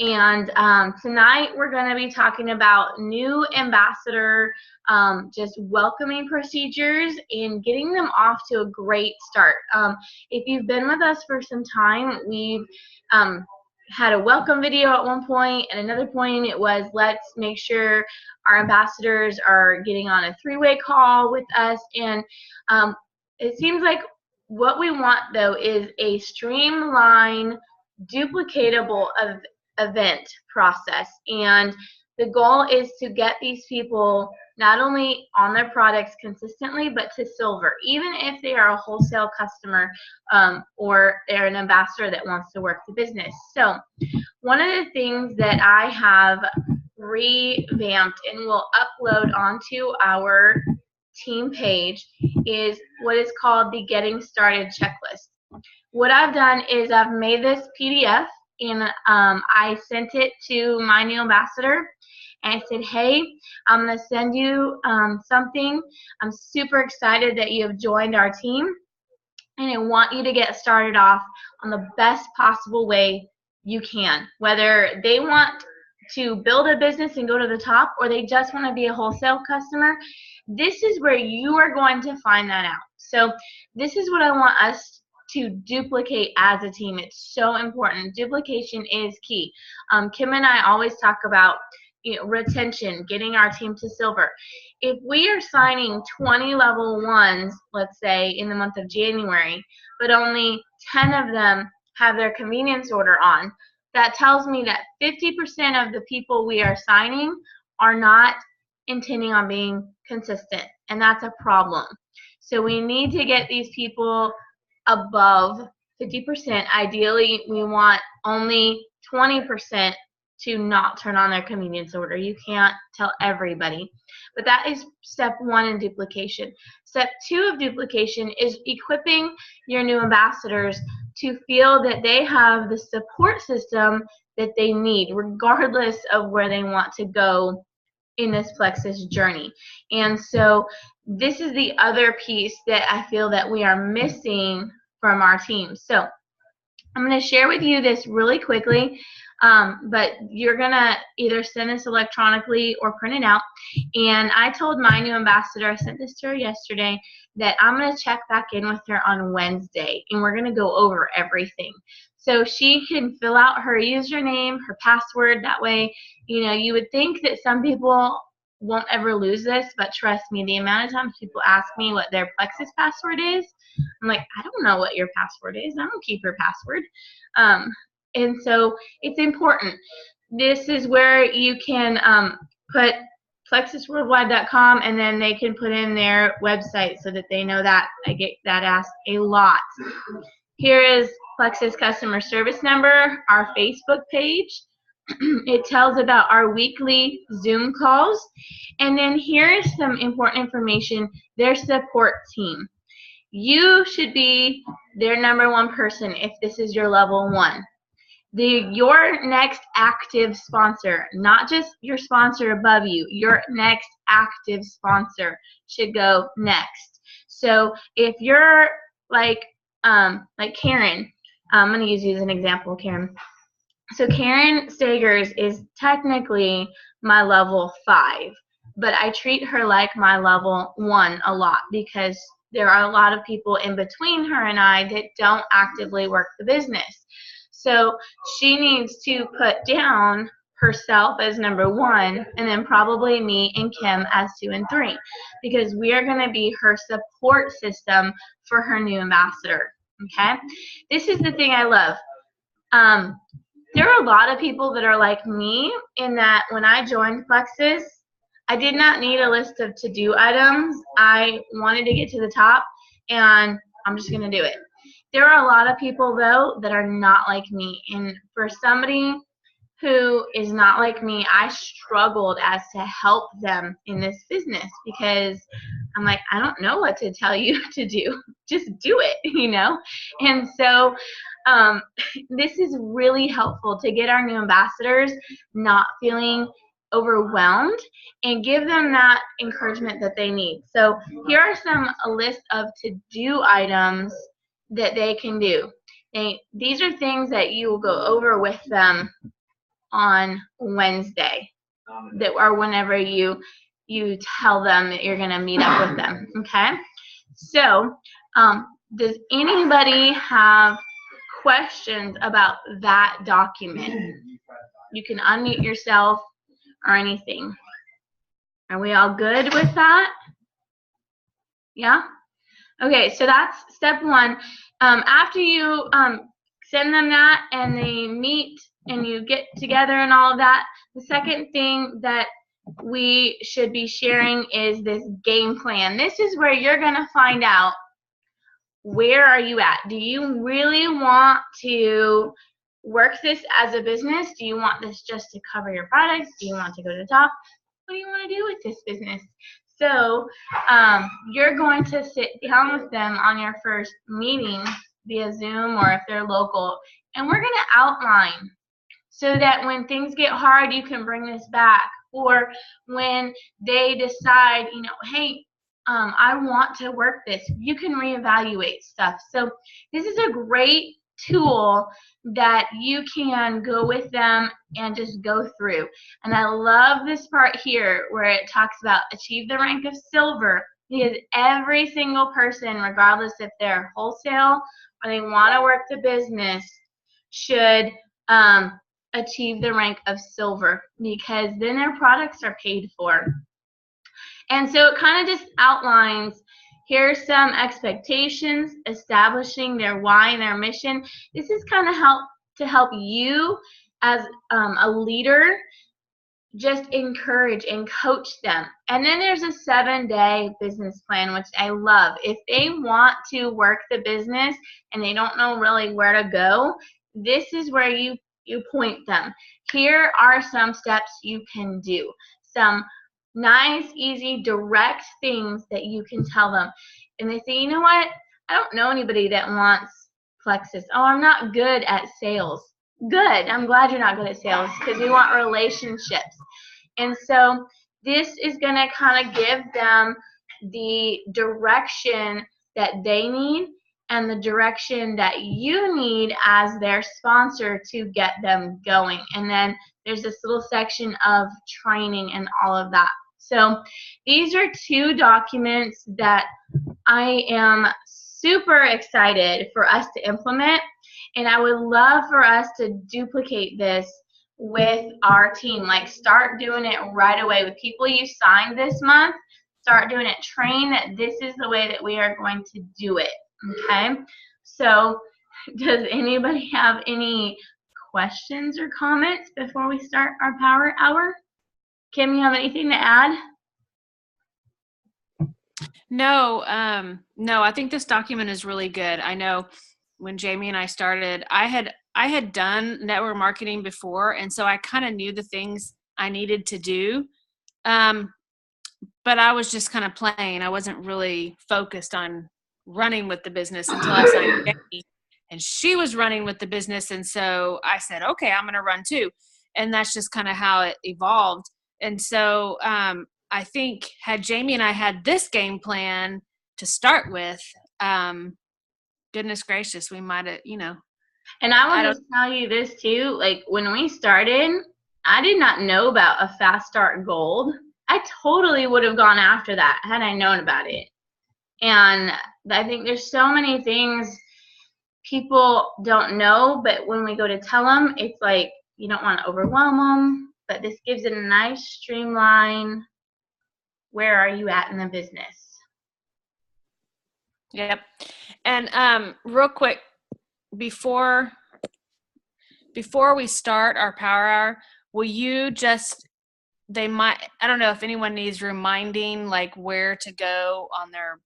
And tonight we're going to be talking about new ambassador just welcoming procedures and getting them off to a great start. If you've been with us for some time, we've had a welcome video at one point, and another point it was let's make sure our ambassadors are getting on a three-way call with us. And it seems like what we want though is a streamlined, duplicatable event process, and the goal is to get these people not only on their products consistently but to silver, even if they are a wholesale customer or they're an ambassador that wants to work the business. So one of the things that I have revamped and will upload onto our team page is what is called the Getting Started Checklist. What I've done is I've made this PDF, and I sent it to my new ambassador, and I said, hey, I'm going to send you something. I'm super excited that you have joined our team, and I want you to get started off on the best possible way you can. Whether they want to build a business and go to the top, or they just want to be a wholesale customer, this is where you are going to find that out. So this is what I want us to duplicate as a team. It's so important. Duplication is key. Kim and I always talk about retention, getting our team to silver. If we are signing 20 level ones, let's say in the month of January, but only 10 of them have their convenience order on, that tells me that 50% of the people we are signing are not intending on being consistent, and that's a problem. So we need to get these people above 50%. Ideally, we want only 20% to not turn on their convenience order. You can't tell everybody. But that is step one in duplication. Step two of duplication is equipping your new ambassadors to feel that they have the support system that they need, regardless of where they want to go in this Plexus journey. And so this is the other piece that I feel that we are missing from our team. So I'm going to share with you this really quickly, but you're going to either send this electronically or print it out. And I told my new ambassador, I sent this to her yesterday, that I'm going to check back in with her on Wednesday, and we're going to go over everything. So she can fill out her username, her password. That way, you would think that some people won't ever lose this, but trust me, the amount of times people ask me what their Plexus password is, I'm like, I don't know what your password is. I don't keep your password. And so it's important. This is where you can put plexusworldwide.com, and then they can put in their website so that they know that. I get that asked a lot. Here is Plexus customer service number, our Facebook page. It tells about our weekly Zoom calls. And then here is some important information, their support team. You should be their #1 person if this is your level 1. Your next active sponsor, not just your sponsor above you, your next active sponsor should go next. So if you're like Karen, I'm going to use you as an example, Karen. So Karen Stagers is technically my level 5, but I treat her like my level 1 a lot because there are a lot of people in between her and I that don't actively work the business. So she needs to put down herself as #1, and then probably me and Kim as 2 and 3, because we are going to be her support system for her new ambassador. Okay? This is the thing I love. There are a lot of people that are like me in that when I joined Plexus, I did not need a list of to-do items. I wanted to get to the top, and I'm just going to do it. There are a lot of people, though, that are not like me. And for somebody who is not like me, I struggled as to help them in this business because I'm like, I don't know what to tell you to do. Just do it, And so this is really helpful to get our new ambassadors not feeling overwhelmed and give them that encouragement that they need. So here are a list of to-do items that they can do. These are things that you will go over with them on Wednesday, or whenever you tell them that you're going to meet up with them. Okay. So, does anybody have questions about that document? You can unmute yourself or anything. Are we all good with that? Yeah? Okay, so that's step one. After you send them that and they meet and you get together and all of that, the second thing that we should be sharing is this game plan. This is where you're going to find out, where are you at? Do you really want to work this as a business? Do you want this just to cover your products? Do you want to go to the top? What do you want to do with this business? So you're going to sit down with them on your first meeting via Zoom, or if they're local, and we're going to outline so that when things get hard, you can bring this back. Or when they decide, hey, I want to work this, you can reevaluate stuff. So this is a great tool that you can go with them and just go through. And I love this part here where it talks about achieve the rank of silver, because every single person, regardless if they're wholesale or they want to work the business, should achieve the rank of silver, because then their products are paid for. And so it kind of just outlines, here's some expectations, establishing their why and their mission. This is kind of to help you as a leader just encourage and coach them. And then there's a 7-day business plan, which I love. If they want to work the business and they don't know really where to go, this is where you point them. Here are some steps you can do. Some nice, easy, direct things that you can tell them. And they say, you know what? I don't know anybody that wants Plexus. Oh, I'm not good at sales. Good. I'm glad you're not good at sales, because we want relationships. And so this is going to kind of give them the direction that they need and the direction that you need as their sponsor to get them going. And then there's this little section of training and all of that. So these are 2 documents that I am super excited for us to implement, and I would love for us to duplicate this with our team. Like, start doing it right away with people you signed this month. Start doing it. Train that this is the way that we are going to do it. Okay? So does anybody have any questions or comments before we start our power hour? Kim, you have anything to add? No, I think this document is really good. I know when Jamie and I started, I had done network marketing before, and so I kind of knew the things I needed to do. But I was just kind of playing. I wasn't really focused on running with the business until I signed Jamie, and she was running with the business. And so I said, okay, I'm going to run too. And that's just kind of how it evolved. And so, I think had Jamie and I had this game plan to start with, goodness gracious, we might have, And I will just tell you this too, like when we started, I did not know about a Fast Start Gold. I totally would have gone after that had I known about it. And I think there's so many things people don't know, but when we go to tell them, it's like you don't want to overwhelm them, but this gives it a nice streamline. Where are you at in the business? Yep. And real quick, before we start our power hour, will you I don't know if anyone needs reminding, like where to go on their